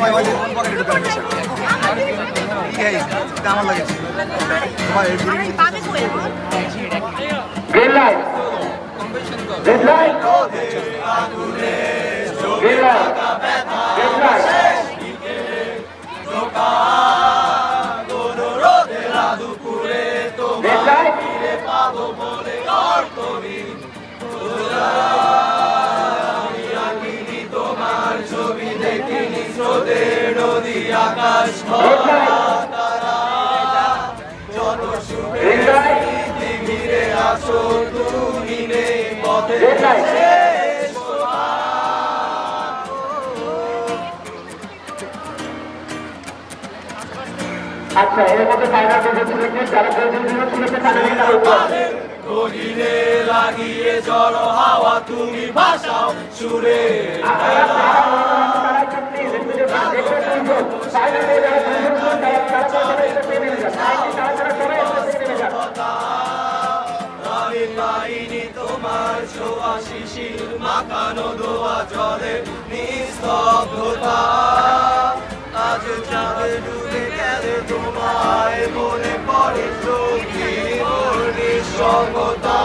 সময় হয়তো কোন পকেটে ঢুকে রাখছে এই আমার লাগেছে তোমার এই green light red light green light red light red light পাবো বলে তোমার ছবি দেখিনি স্রোতের নদী আকাশ যত সুখে ঘিরে আসো তুমি নেই পথে আচ্ছা এর মধ্যে ফাইনাল ডিসিপ্লিন যারা প্রয়োজন ছিল গলিনে লাগিয়ে জড়ো হাওয়া তুমি ভাষাও সুরে আমি পাইনি তোমার ছোঁয়া শিশির মাখানো দোয়া জলে নিস্তব্ধতা আজ চাঁদে ডুবে গেলে তোমায় মনে পড়ে সত্যি ওর নিঃসঙ্গতা